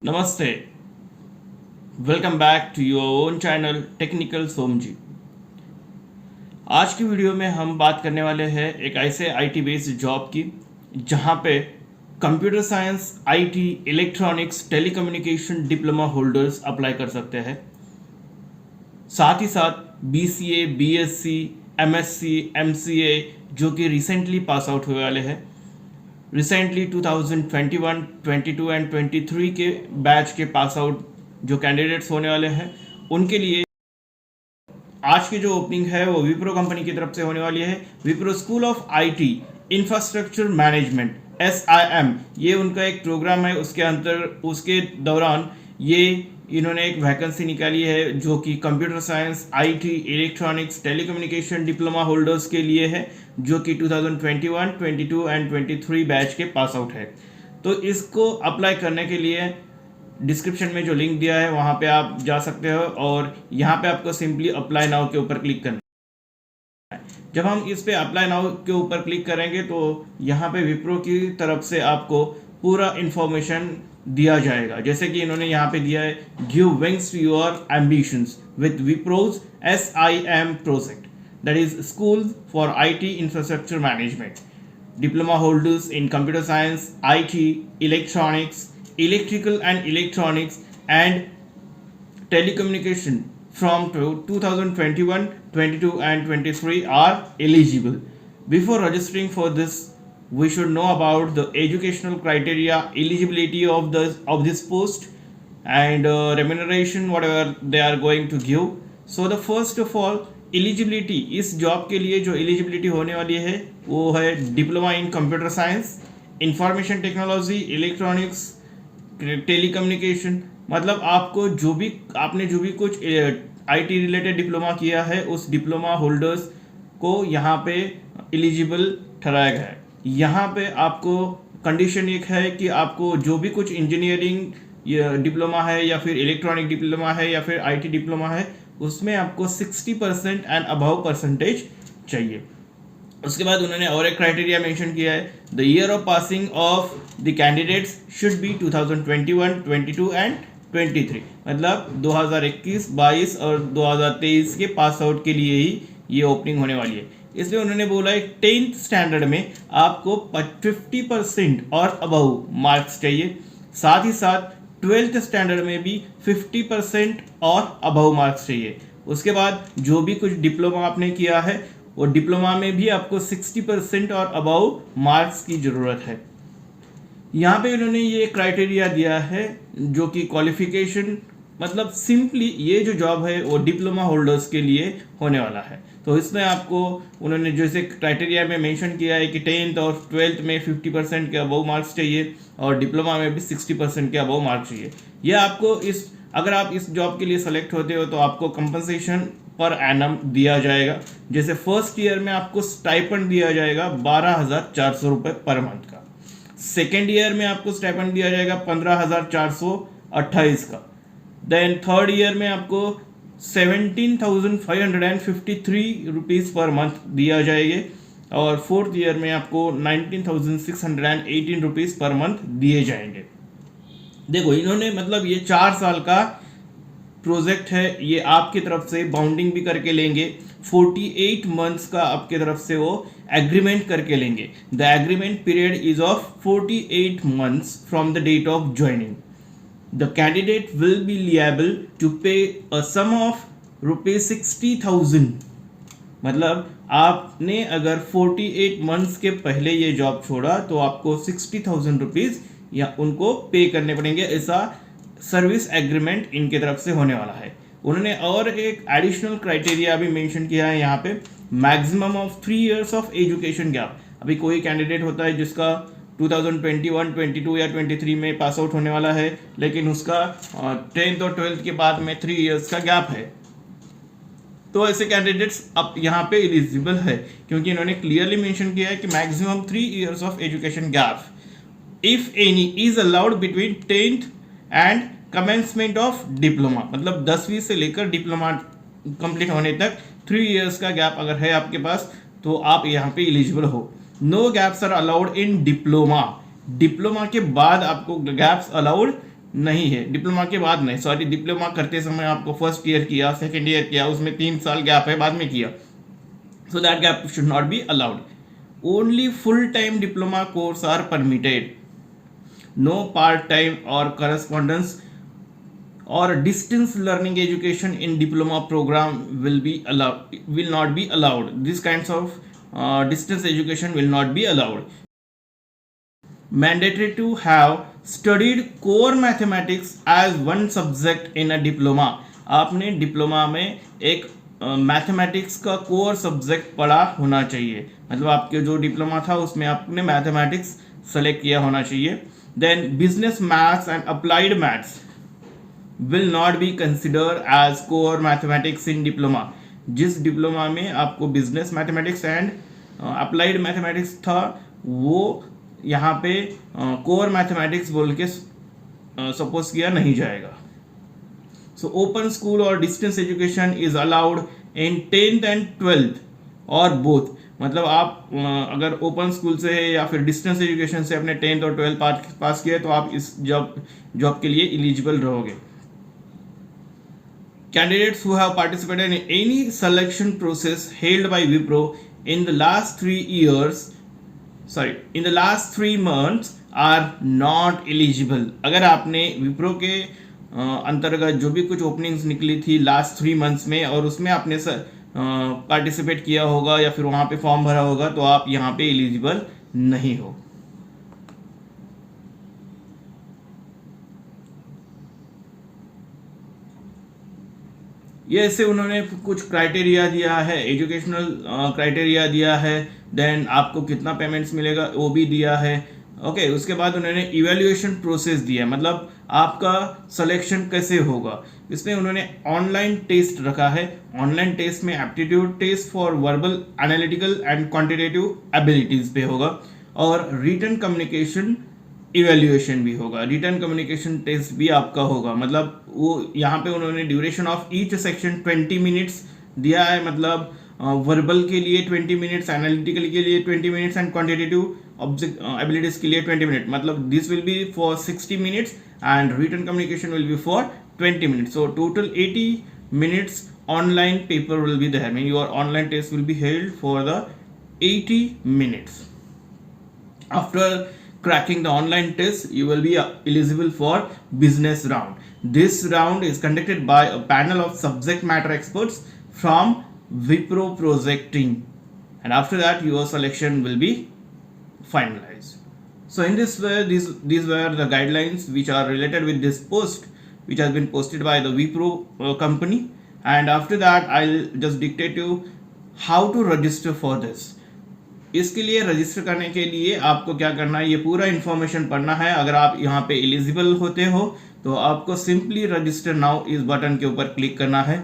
नमस्ते, welcome back to your own channel technical Somji. आज की वीडियो में हम बात करने वाले हैं एक ऐसे आईटी बेस्ड जॉब की जहां पे computer science, IT, electronics, telecommunication diploma holders apply कर सकते हैं। साथ ही साथ बीसीए, बीएससी, एमएससी, एमसीए जो कि रिसेंटली पास आउट हुए वाले हैं, रिसेंटली 2021, 22 एंड 23 के बैच के पास आउट जो कैंडिडेट्स होने वाले हैं उनके लिए आज की जो ओपनिंग है वो विप्रो कंपनी की तरफ से होने वाली है। Wipro school of IT infrastructure management SIM, ये उनका एक प्रोग्राम है। उसके दौरान ये इन्होंने एक वैकेंसी निकाली है जो कि computer science, IT, electronics, telecommunication diploma holders के लिए है, जो कि 2021, 22 एंड 23 बैच के पास आउट है। तो इसको अप्लाई करने के लिए डिस्क्रिप्शन में जो लिंक दिया है वहाँ पे आप जा सकते हो और यहाँ पे आपको सिंपली अप्लाई नाउ के ऊपर क्लिक करना है। जब हम इस पे अप्लाई नाउ के ऊपर क्लिक करेंगे तो यहाँ पे विप्रो की तरफ से आपको पूरा इंफॉर्मेशन दिया जाएगा, जैसे कि इन्होंने यहाँ पे दिया है, give wings to your ambitions with Wipro's SIM project, that is school for IT infrastructure management, diploma holders in computer science, IT, electronics, electrical and electronics and telecommunication from 2021, 22 and 23 are eligible. Before registering for this, we should know about the educational criteria, eligibility of this post and remuneration whatever they are going to give. So the first of all eligibility, इस job के लिए जो eligibility होने वाली है वो है diploma in computer science, information technology, electronics, telecommunication. मतलब आपने जो भी कुछ आईटी रिलेटेड डिप्लोमा किया है उस डिप्लोमा होल्डर्स को यहाँ पे एलिजिबल ठहराया गया है। यहाँ पे आपको कंडीशन एक है कि आपको जो भी कुछ इंजीनियरिंग डिप्लोमा है या फिर इलेक्ट्रॉनिक डिप्लोमा है या फिर आईटी डिप्लोमा है उसमें आपको 60% एंड अबव परसेंटेज चाहिए। उसके बाद उन्होंने और एक क्राइटेरिया मेंशन किया है, the year of passing of the candidates should be 2021, 22 and 23। मतलब 2021, 22 और 2023 के पास आउट के लिए ही ये ओपनिंग होने वाली है। इसलिए उन्होंने बोला है 10th स्टैंडर्ड में आपको 50% और अबव मार्क्स चाहिए, साथ ही साथ 12th स्टैंडर्ड में भी 50% और अबव मार्क्स चाहिए। उसके बाद जो भी कुछ डिप्लोमा आपने किया है वो डिप्लोमा में भी आपको 60% और अबव मार्क्स की ज़रूरत है। यहाँ पे इन्होंने ये क्राइटेरिया दिया है जो कि क्वालिफिकेशन, मतलब सिंपली ये जो जॉब है वो डिप्लोमा होल्डर्स के लिए होने वाला है। तो इसमें आपको उन्होंने जैसे क्राइटेरिया में मेंशन किया है कि 10th और 12th में 50% के अबव मार्क्स चाहिए और डिप्लोमा में भी 60% के अबव मार्क्स चाहिए। यह आपको अगर आप इस जॉब के लिए सेलेक्ट होते हो तो आपको कंपनसेशन पर एनम दिया जाएगा। जैसे फर्स्ट ईयर में आपको स्टाइपेंड दिया जाएगा 12,400 रुपये पर मंथ का, सेकेंड ईयर में आपको स्टाइपेंड दिया जाएगा 15,428 का, देन थर्ड ईयर में आपको 17,553 रुपीज़ पर मंथ दिया जाएगा और फोर्थ ईयर में आपको 19,618 रुपीज़ पर मंथ दिए जाएंगे। देखो इन्होंने मतलब ये 4 साल का प्रोजेक्ट है, ये आपकी तरफ से बाउंडिंग भी करके लेंगे, 48 मंथ्स का आपके तरफ से वो एग्रीमेंट करके लेंगे। The agreement period is of 48 months from the date of joining. The candidate will be liable to pay a sum of ₹60,000। मतलब आपने अगर 48 मंथ्स के पहले ये जॉब छोड़ा तो आपको 60,000 रुपीज़ या उनको पे करने पड़ेंगे। ऐसा सर्विस एग्रीमेंट इनके तरफ से होने वाला है। उन्होंने और एक एडिशनल क्राइटेरिया भी मेंशन किया है यहाँ पे, maximum of 3 years of education gap. अभी कोई कैंडिडेट होता है जिसका 2021, 22 या 23 में पास आउट होने वाला है लेकिन उसका 10th और 12th के बाद में 3 years का गैप है, तो ऐसे कैंडिडेट्स अब यहाँ पे एलिजिबल है क्योंकि इन्होंने क्लियरली मेंशन किया है कि maximum 3 years of education gap if any is allowed between 10th and commencement of diploma. मतलब 10वीं से लेकर डिप्लोमा कंप्लीट होने तक 3 years का गैप अगर है आपके पास तो आप यहाँ पे एलिजिबल हो। No gaps are allowed in diploma. Diploma के बाद आपको गैप्स अलाउड नहीं है, डिप्लोमा के बाद नहीं, सॉरी, डिप्लोमा करते समय आपको फर्स्ट ईयर किया, सेकेंड ईयर किया, उसमें 3 साल गैप है, बाद में किया, so that gap should not be allowed. Only full-time diploma course are permitted. No part-time or correspondence or distance learning education in diploma program will not be allowed. These kinds of distance education will not be allowed. Mandatory to have studied core mathematics as one subject in a diploma. आपने diploma में एक mathematics का core subject पढ़ा होना चाहिए, मतलब आपके जो डिप्लोमा था उसमें आपने मैथमेटिक्स सेलेक्ट किया होना चाहिए. Then business maths and applied maths will not be consider as core mathematics in diploma. जिस डिप्लोमा में आपको business mathematics and applied mathematics था, वो यहाँ पे कोर मैथमेटिक्स बोल के सपोज किया नहीं जाएगा. So open school or distance education is allowed in 10th and 12th और both. मतलब आप अगर ओपन स्कूल से है या फिर डिस्टेंस एजुकेशन से अपने 10th और 12th पास किए तो आप इस जॉब के लिए एलिजिबल रहोगे. Candidates who have participated in any selection process held by Wipro in the last 3 months are not eligible. अगर आपने विप्रो के अंतर्गत जो भी कुछ ओपनिंग्स निकली थी लास्ट 3 मंथ्स में और उसमें आपने पार्टिसिपेट किया होगा या फिर वहाँ पे फॉर्म भरा होगा, तो आप यहाँ पे एलिजिबल नहीं हो. ये ऐसे उन्होंने कुछ क्राइटेरिया दिया है, एजुकेशनल क्राइटेरिया दिया है, देन आपको कितना पेमेंट्स मिलेगा वो भी दिया है. ओके, उसके बाद उन्होंने इवैल्यूएशन प्रोसेस दिया है, मतलब आपका सिलेक्शन कैसे होगा. इसमें उन्होंने ऑनलाइन टेस्ट रखा है. ऑनलाइन टेस्ट में aptitude test for verbal, analytical and quantitative abilities पे होगा और रिटन कम्युनिकेशन इवैल्यूएशन भी होगा. रिटन कम्युनिकेशन टेस्ट भी आपका होगा, मतलब वो यहाँ पे उन्होंने duration of each section 20 minutes दिया है, मतलब वर्बल के लिए 20 मिनट्स, एनालिटिकल के लिए 20 मिनट्स एंड क्वांटिटेटिव एबिलिटीज के लिए 20 मिनट. मतलब this will be for 60 minutes and written communication will be for 20 minutes. So total 80 minutes online paper will be there. I mean your online test will be held for the 80 minutes. After cracking the online test, you will be eligible for business round. This round is conducted by a panel of subject matter experts from Wipro project team, and after that your selection will be finalized. So in this way, these were the guidelines which are related with this post, which has been posted by the Wipro company. And after that, I'll just dictate you how to register for this. इसके लिए register करने के लिए आपको क्या करना है, ये पूरा इन्फॉर्मेशन पढ़ना है. अगर आप यहाँ पे एलिजिबल होते हो तो आपको सिंपली रजिस्टर नाउ इस बटन के ऊपर क्लिक करना है.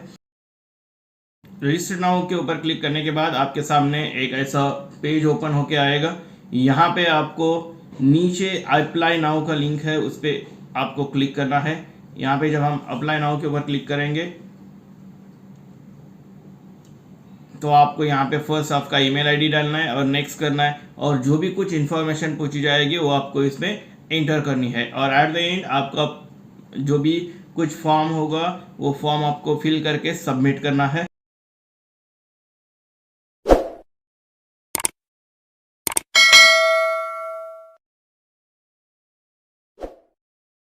रजिस्टर नाउ के ऊपर क्लिक करने के बाद आपके सामने एक ऐसा पेज ओपन होके आएगा. यहाँ पे आपको नीचे अप्लाई नाउ का लिंक है, उस पर आपको क्लिक करना है. यहाँ पे जब हम अप्लाई नाउ के ऊपर क्लिक करेंगे तो आपको यहाँ पे फर्स्ट आपका ईमेल आईडी डालना है और नेक्स्ट करना है, और जो भी कुछ इन्फॉर्मेशन पूछी जाएगी वो आपको इसमें एंटर करनी है. और एट द एंड आपका जो भी कुछ फॉर्म होगा वो फॉर्म आपको फिल करके सबमिट करना है.